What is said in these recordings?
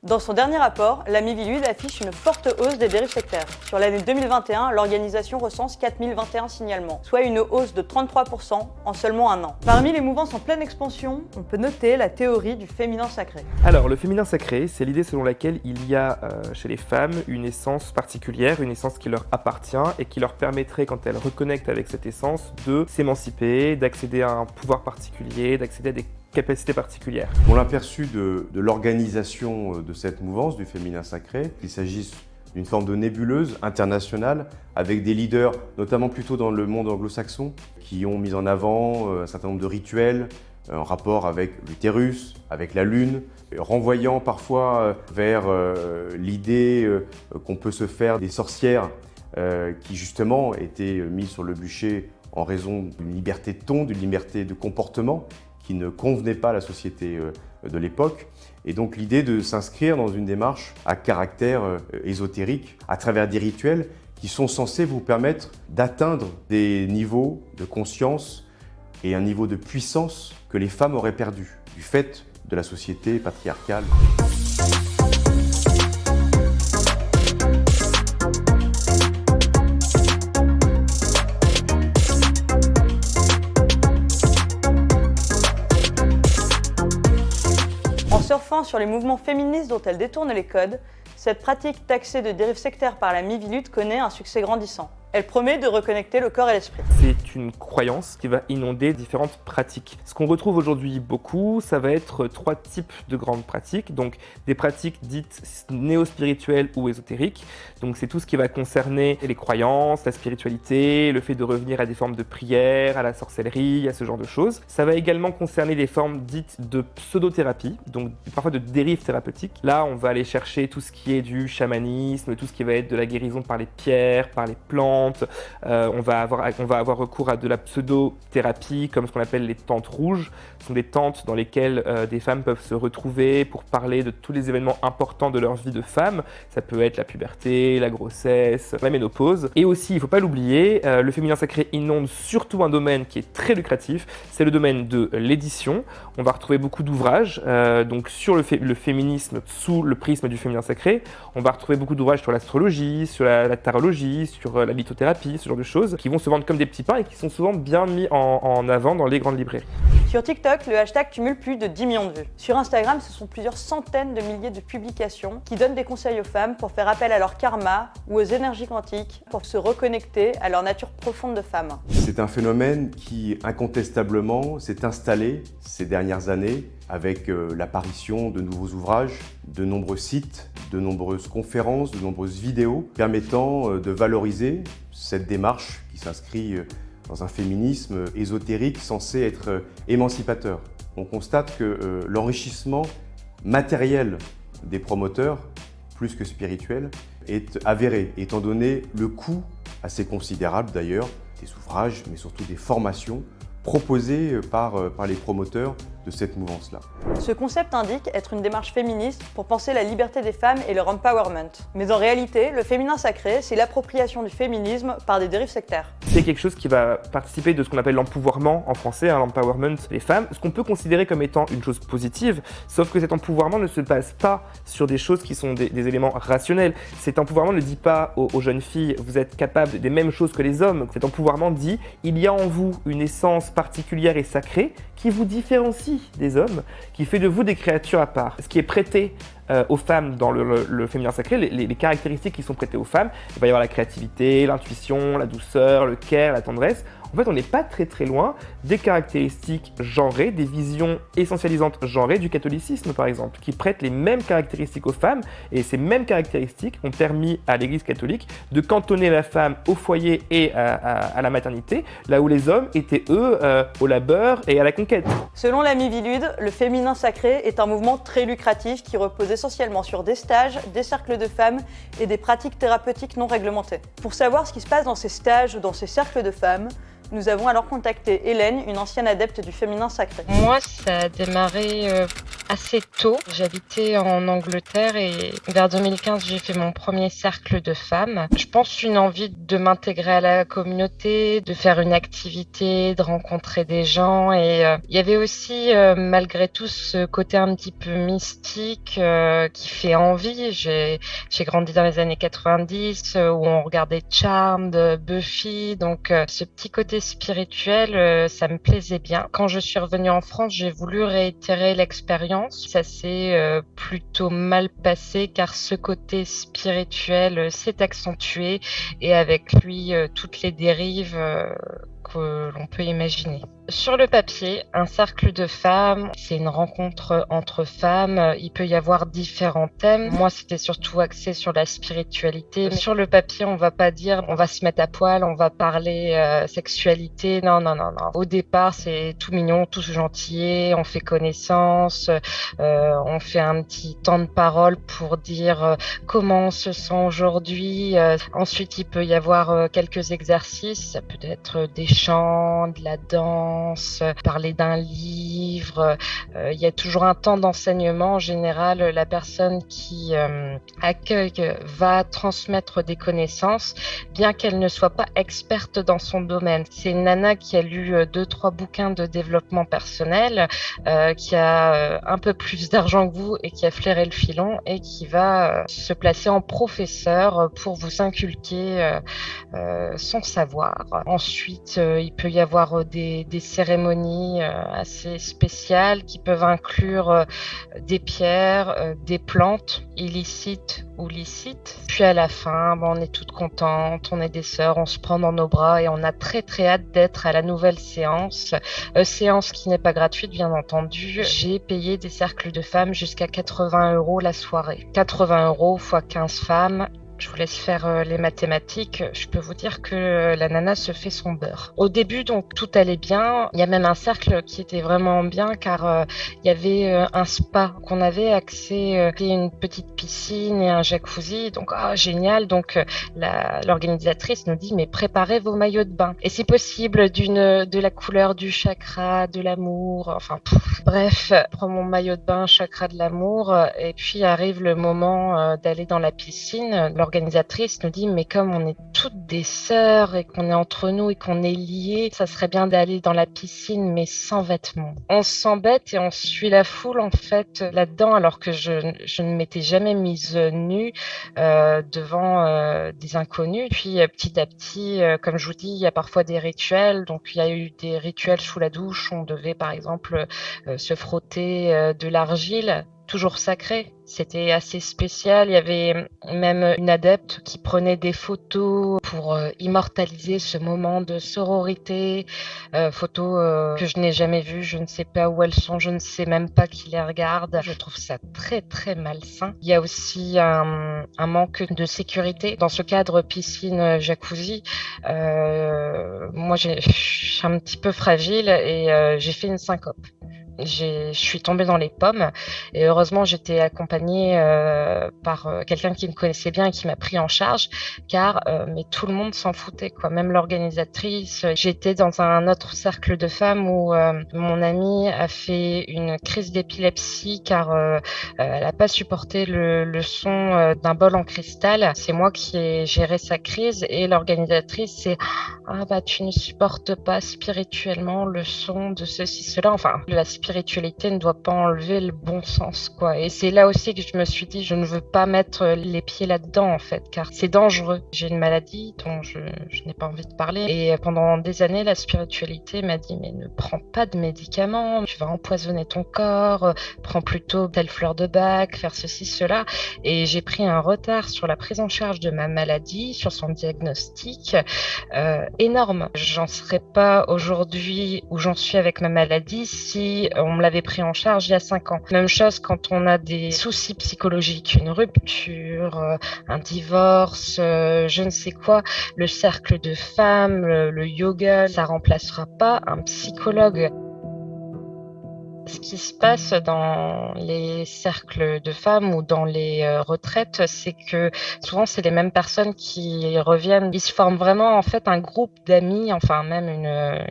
Dans son dernier rapport, la Miviludes affiche une forte hausse des dérives sectaires. Sur l'année 2021, l'organisation recense 4021 signalements, soit une hausse de 33% en seulement un an. Parmi les mouvances en pleine expansion, on peut noter la théorie du féminin sacré. Alors, le féminin sacré, c'est l'idée selon laquelle il y a chez les femmes une essence particulière, une essence qui leur appartient et qui leur permettrait, quand elles reconnectent avec cette essence, de s'émanciper, d'accéder à un pouvoir particulier, d'accéder à des capacités particulières. On l'a perçu de l'organisation de cette mouvance du féminin sacré, qu'il s'agisse d'une forme de nébuleuse internationale avec des leaders, notamment plutôt dans le monde anglo-saxon, qui ont mis en avant un certain nombre de rituels en rapport avec l'utérus, avec la lune, renvoyant parfois vers l'idée qu'on peut se faire des sorcières qui justement étaient mises sur le bûcher en raison d'une liberté de ton, d'une liberté de comportement qui ne convenait pas à la société de l'époque. Et donc l'idée de s'inscrire dans une démarche à caractère ésotérique à travers des rituels qui sont censés vous permettre d'atteindre des niveaux de conscience et un niveau de puissance que les femmes auraient perdu du fait de la société patriarcale. En surfant sur les mouvements féministes dont elle détourne les codes, cette pratique taxée de dérive sectaire par la Miviludes connaît un succès grandissant. Elle promet de reconnecter le corps et l'esprit. C'est une croyance qui va inonder différentes pratiques. Ce qu'on retrouve aujourd'hui beaucoup, ça va être 3 types de grandes pratiques. Donc des pratiques dites néo-spirituelles ou ésotériques. Donc c'est tout ce qui va concerner les croyances, la spiritualité, le fait de revenir à des formes de prière, à la sorcellerie, à ce genre de choses. Ça va également concerner des formes dites de pseudothérapie, donc parfois de dérives thérapeutiques. Là, on va aller chercher tout ce qui est du chamanisme, tout ce qui va être de la guérison par les pierres, par les plantes. On va avoir recours à de la pseudo-thérapie, comme ce qu'on appelle les tentes rouges. Ce sont des tentes dans lesquelles des femmes peuvent se retrouver pour parler de tous les événements importants de leur vie de femme. Ça peut être la puberté, la grossesse, la ménopause. Et aussi, il ne faut pas l'oublier, le féminin sacré inonde surtout un domaine qui est très lucratif, c'est le domaine de l'édition. On va retrouver beaucoup d'ouvrages donc sur le féminisme sous le prisme du féminin sacré. On va retrouver beaucoup d'ouvrages sur l'astrologie, sur la tarologie, sur la lithothérapie, ce genre de choses, qui vont se vendre comme des petits pains et qui sont souvent bien mis en avant dans les grandes librairies. Sur TikTok, le hashtag cumule plus de 10 millions de vues. Sur Instagram, ce sont plusieurs centaines de milliers de publications qui donnent des conseils aux femmes pour faire appel à leur karma ou aux énergies quantiques pour se reconnecter à leur nature profonde de femme. C'est un phénomène qui incontestablement s'est installé ces dernières années avec l'apparition de nouveaux ouvrages, de nombreux sites, de nombreuses conférences, de nombreuses vidéos permettant de valoriser cette démarche qui s'inscrit dans un féminisme ésotérique censé être émancipateur. On constate que l'enrichissement matériel des promoteurs, plus que spirituel, est avéré, étant donné le coût assez considérable d'ailleurs des ouvrages, mais surtout des formations proposées par les promoteurs de cette mouvance-là. Ce concept indique être une démarche féministe pour penser la liberté des femmes et leur empowerment. Mais en réalité, le féminin sacré, c'est l'appropriation du féminisme par des dérives sectaires. C'est quelque chose qui va participer de ce qu'on appelle l'empouvoirment en français, l'empowerment des femmes, ce qu'on peut considérer comme étant une chose positive, sauf que cet empouvoirment ne se base pas sur des choses qui sont des éléments rationnels. Cet empouvoirment ne dit pas aux jeunes filles « vous êtes capables des mêmes choses que les hommes ». Cet empouvoirment dit « il y a en vous une essence particulière et sacrée qui vous différencie des hommes, qui fait de vous des créatures à part. Ce qui est prêté aux femmes dans le féminin sacré, les caractéristiques qui sont prêtées aux femmes, il va y avoir la créativité, l'intuition, la douceur, le care, la tendresse. En fait, on n'est pas très loin des caractéristiques genrées, des visions essentialisantes genrées du catholicisme, par exemple, qui prêtent les mêmes caractéristiques aux femmes, et ces mêmes caractéristiques ont permis à l'Église catholique de cantonner la femme au foyer et à la maternité, là où les hommes étaient, eux, au labeur et à la conquête. Selon la Miviludes, le féminin sacré est un mouvement très lucratif qui repose essentiellement sur des stages, des cercles de femmes et des pratiques thérapeutiques non réglementées. Pour savoir ce qui se passe dans ces stages ou dans ces cercles de femmes, nous avons alors contacté Hélène, une ancienne adepte du féminin sacré. Moi, ça a démarré assez tôt. J'habitais en Angleterre et vers 2015, j'ai fait mon premier cercle de femmes. Je pense une envie de m'intégrer à la communauté, de faire une activité, de rencontrer des gens et il y avait aussi malgré tout ce côté un petit peu mystique qui fait envie. J'ai grandi dans les années 90 où on regardait Charmed, Buffy, donc ce petit côté spirituel, ça me plaisait bien. Quand je suis revenue en France, j'ai voulu réitérer l'expérience. Ça s'est plutôt mal passé car ce côté spirituel s'est accentué et avec lui toutes les dérives que l'on peut imaginer. Sur le papier, un cercle de femmes, c'est une rencontre entre femmes. Il peut y avoir différents thèmes. Moi, c'était surtout axé sur la spiritualité. Mais sur le papier, on va pas dire on va se mettre à poil, on va parler sexualité. Non, non, non, non. Au départ, c'est tout mignon, tout gentil. On fait connaissance. On fait un petit temps de parole pour dire comment on se sent aujourd'hui. Ensuite, il peut y avoir quelques exercices. Ça peut être des chants, de la danse, parler d'un livre. Il y a toujours un temps d'enseignement. En général, la personne qui accueille va transmettre des connaissances, bien qu'elle ne soit pas experte dans son domaine. C'est une nana qui a lu 2-3 bouquins de développement personnel, qui a un peu plus d'argent que vous et qui a flairé le filon et qui va se placer en professeur pour vous inculquer son savoir. Ensuite, il peut y avoir des cérémonies assez spéciales qui peuvent inclure des pierres, des plantes illicites ou licites. Puis à la fin, on est toutes contentes, on est des sœurs, on se prend dans nos bras et on a très très hâte d'être à la nouvelle séance. Séance qui n'est pas gratuite bien entendu. J'ai payé des cercles de femmes jusqu'à 80 € la soirée. 80 € fois 15 femmes. Je vous laisse faire les mathématiques. Je peux vous dire que la nana se fait son beurre. Au début, donc, tout allait bien. Il y a même un cercle qui était vraiment bien car il y avait un spa qu'on avait accès, une petite piscine et un jacuzzi. Donc, génial. Donc, l'organisatrice nous dit, mais préparez vos maillots de bain. Et c'est possible de la couleur du chakra, de l'amour. Enfin, bref, je prends mon maillot de bain, chakra de l'amour. Et puis arrive le moment d'aller dans la piscine. L'organisatrice nous dit mais comme on est toutes des sœurs et qu'on est entre nous et qu'on est liées, ça serait bien d'aller dans la piscine mais sans vêtements. On s'embête et on suit la foule en fait là-dedans alors que je ne m'étais jamais mise nue devant des inconnus. Puis petit à petit, comme je vous dis, il y a parfois des rituels. Donc il y a eu des rituels sous la douche. On devait par exemple se frotter de l'argile. Toujours sacré, c'était assez spécial. Il y avait même une adepte qui prenait des photos pour immortaliser ce moment de sororité, photos que je n'ai jamais vues, je ne sais pas où elles sont, je ne sais même pas qui les regarde. Je trouve ça très très malsain. Il y a aussi un manque de sécurité. Dans ce cadre piscine jacuzzi, moi je suis un petit peu fragile et j'ai fait une syncope. Je suis tombée dans les pommes et heureusement j'étais accompagnée par quelqu'un qui me connaissait bien et qui m'a pris en charge car mais tout le monde s'en foutait quoi, même l'organisatrice. J'étais dans un autre cercle de femmes où mon amie a fait une crise d'épilepsie car elle a pas supporté le son d'un bol en cristal. C'est moi qui ai géré sa crise et l'organisatrice c'est tu ne supportes pas spirituellement le son de ceci cela, enfin la spiritualité ne doit pas enlever le bon sens, quoi. Et c'est là aussi que je me suis dit, je ne veux pas mettre les pieds là-dedans, en fait, car c'est dangereux. J'ai une maladie dont je n'ai pas envie de parler. Et pendant des années, la spiritualité m'a dit, mais ne prends pas de médicaments, tu vas empoisonner ton corps, prends plutôt telle fleur de bac, faire ceci, cela. Et j'ai pris un retard sur la prise en charge de ma maladie, sur son diagnostic, énorme. J'en serais pas aujourd'hui où j'en suis avec ma maladie si on me l'avait pris en charge il y a 5 ans. Même chose quand on a des soucis psychologiques, une rupture, un divorce, je ne sais quoi. Le cercle de femmes, le yoga, ça remplacera pas un psychologue. ce qui se passe dans les cercles de femmes ou dans les retraites, c'est que souvent, c'est les mêmes personnes qui reviennent. Ils se forment vraiment, en fait, un groupe d'amis, enfin, même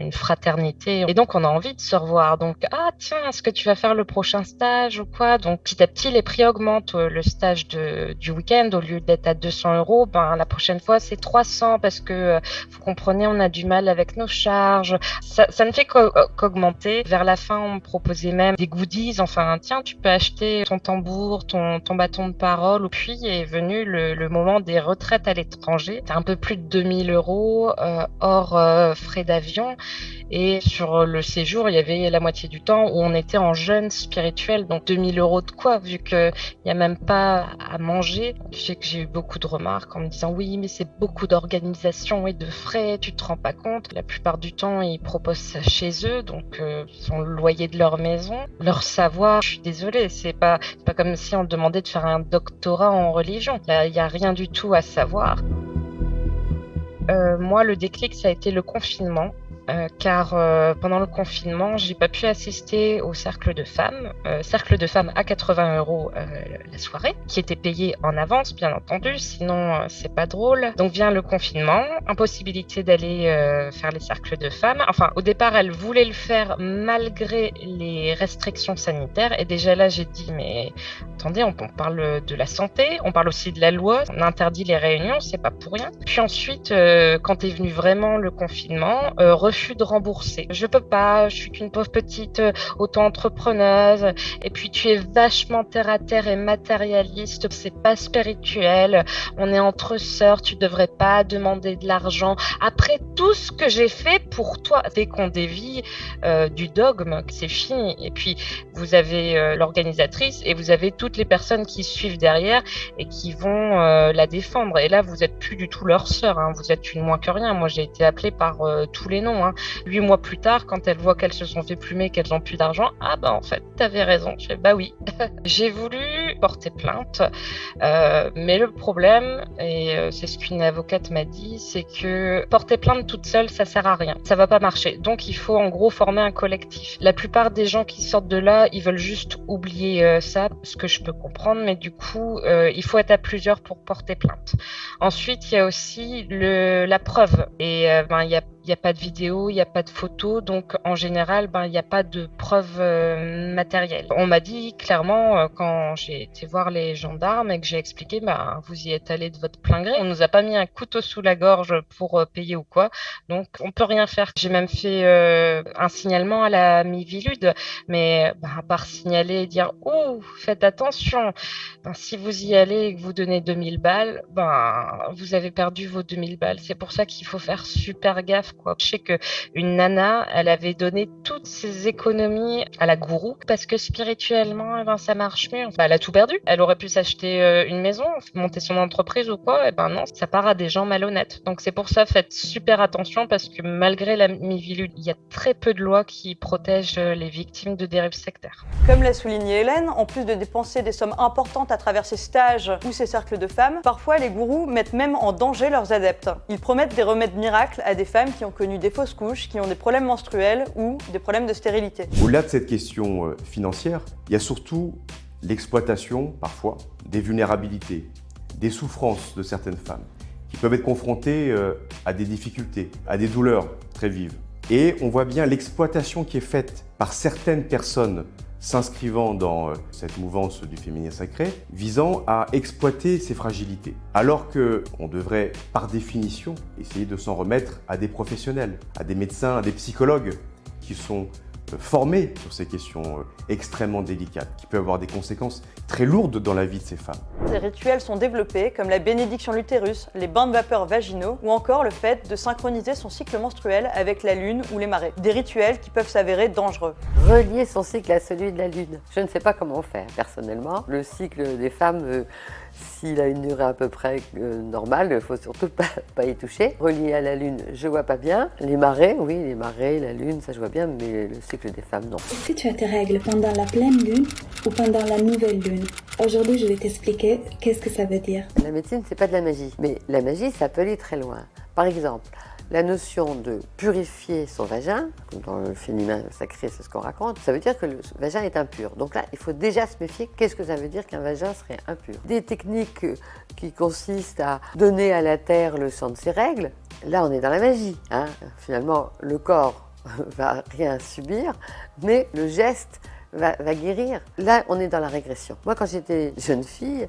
une fraternité. Et donc, on a envie de se revoir. Donc, ah, tiens, est-ce que tu vas faire le prochain stage ou quoi? Donc, petit à petit, les prix augmentent. Le stage du week-end, au lieu d'être à 200 €, la prochaine fois, c'est 300 parce que, vous comprenez, on a du mal avec nos charges. Ça ne fait qu'augmenter. Vers la fin, on me proposait même des goodies. Enfin, tiens, tu peux acheter ton tambour, ton bâton de parole. Puis est venu le moment des retraites à l'étranger. C'était un peu plus de 2000 € hors frais d'avion. Et sur le séjour, il y avait la moitié du temps où on était en jeûne spirituel. Donc 2000 € de quoi, vu qu'il n'y a même pas à manger. Je sais que j'ai eu beaucoup de remarques en me disant oui, mais c'est beaucoup d'organisation et de frais, tu te rends pas compte. La plupart du temps, ils proposent ça chez eux, donc ils ont le loyer de leur maison. Leur savoir, je suis désolée, c'est pas comme si on demandait de faire un doctorat en religion. Là, il n'y a rien du tout à savoir. Moi, le déclic, ça a été le confinement. Car pendant le confinement, j'ai pas pu assister au cercle de femmes à 80 € la soirée, qui était payé en avance, bien entendu, sinon c'est pas drôle. Donc vient le confinement, impossibilité d'aller faire les cercles de femmes. Enfin, au départ, elle voulait le faire malgré les restrictions sanitaires, et déjà là, j'ai dit mais attendez, on parle de la santé, on parle aussi de la loi, on interdit les réunions, c'est pas pour rien. Puis ensuite, quand est venu vraiment le confinement, refus de rembourser. Je peux pas, je suis qu'une pauvre petite auto-entrepreneuse, et puis tu es vachement terre à terre et matérialiste, c'est pas spirituel, on est entre sœurs, tu devrais pas demander de l'argent. Après tout ce que j'ai fait pour toi, dès qu'on dévie du dogme, c'est fini. Et puis vous avez l'organisatrice et vous avez toutes les personnes qui suivent derrière et qui vont la défendre. Et là, vous êtes plus du tout leur sœur, hein. Vous êtes une moins que rien. Moi, j'ai été appelée par tous les noms, hein. 8 mois plus tard, quand elles voient qu'elles se sont fait plumer, qu'elles n'ont plus d'argent, ah bah en fait, t'avais raison. Je fais bah oui. J'ai voulu porter plainte, mais le problème, et c'est ce qu'une avocate m'a dit, c'est que porter plainte toute seule, ça sert à rien. Ça va pas marcher. Donc il faut en gros former un collectif. La plupart des gens qui sortent de là, ils veulent juste oublier ça, ce que je peux comprendre, mais du coup, il faut être à plusieurs pour porter plainte. Ensuite, il y a aussi la preuve. Et il n'y a pas de vidéo, il n'y a pas de photo, donc en général, il n'y a pas de preuves matérielles. On m'a dit clairement, quand j'ai été voir les gendarmes et que j'ai expliqué, vous y êtes allé de votre plein gré, on nous a pas mis un couteau sous la gorge pour payer ou quoi, donc on peut rien faire. J'ai même fait un signalement à la Miviludes, mais à part signaler et dire « Oh, faites attention !» si vous y allez et que vous donnez 2000 balles, vous avez perdu vos 2000 balles. C'est pour ça qu'il faut faire super gaffe, quoi. Je sais qu'une nana, elle avait donné toutes ses économies à la gourou parce que spirituellement, ça marche mieux. Elle a tout perdu. Elle aurait pu s'acheter une maison, monter son entreprise ou quoi. Non, ça part à des gens malhonnêtes. Donc c'est pour ça, faites super attention parce que malgré la Miviludes, il y a très peu de lois qui protègent les victimes de dérives sectaires. Comme l'a souligné Hélène, en plus de dépenser des sommes importantes à travers ces stages ou ces cercles de femmes, parfois les gourous mettent même en danger leurs adeptes. Ils promettent des remèdes miracles à des femmes qui ont connu des fausses couches, qui ont des problèmes menstruels ou des problèmes de stérilité. Au-delà de cette question financière, il y a surtout l'exploitation, parfois, des vulnérabilités, des souffrances de certaines femmes qui peuvent être confrontées à des difficultés, à des douleurs très vives. Et on voit bien l'exploitation qui est faite par certaines personnes s'inscrivant dans cette mouvance du féminin sacré, visant à exploiter ces fragilités. Alors qu'on devrait, par définition, essayer de s'en remettre à des professionnels, à des médecins, à des psychologues qui sont formés sur ces questions extrêmement délicates, qui peuvent avoir des conséquences très lourdes dans la vie de ces femmes. Des rituels sont développés comme la bénédiction de l'utérus, les bains de vapeur vaginaux ou encore le fait de synchroniser son cycle menstruel avec la lune ou les marées. Des rituels qui peuvent s'avérer dangereux. Relier son cycle à celui de la lune. Je ne sais pas comment faire personnellement. Le cycle des femmes, s'il a une durée à peu près normale, il ne faut surtout pas y toucher. Relié à la lune, je vois pas bien. Les marées, oui, les marées, la lune, ça je vois bien, mais le cycle des femmes, non. Est-ce que tu as tes règles pendant la pleine lune ou pendant la nouvelle lune? Aujourd'hui, je vais t'expliquer qu'est-ce que ça veut dire. La médecine, c'est pas de la magie, mais la magie, ça peut aller très loin. Par exemple, la notion de purifier son vagin, comme dans le féminin sacré, c'est ce qu'on raconte, ça veut dire que le vagin est impur. Donc là, il faut déjà se méfier. Qu'est-ce que ça veut dire qu'un vagin serait impur? Des techniques qui consistent à donner à la terre le sang de ses règles, là, on est dans la magie. Hein. Finalement, le corps va rien subir, mais le geste va guérir. Là, on est dans la régression. Moi, quand j'étais jeune fille,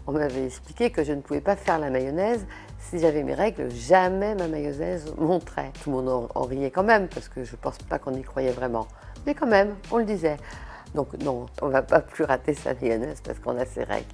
on m'avait expliqué que je ne pouvais pas faire la mayonnaise. Si j'avais mes règles, jamais ma mayonnaise monterait. Tout le monde en riait quand même, parce que je ne pense pas qu'on y croyait vraiment. Mais quand même, on le disait. Donc non, on ne va pas plus rater sa mayonnaise parce qu'on a ses règles.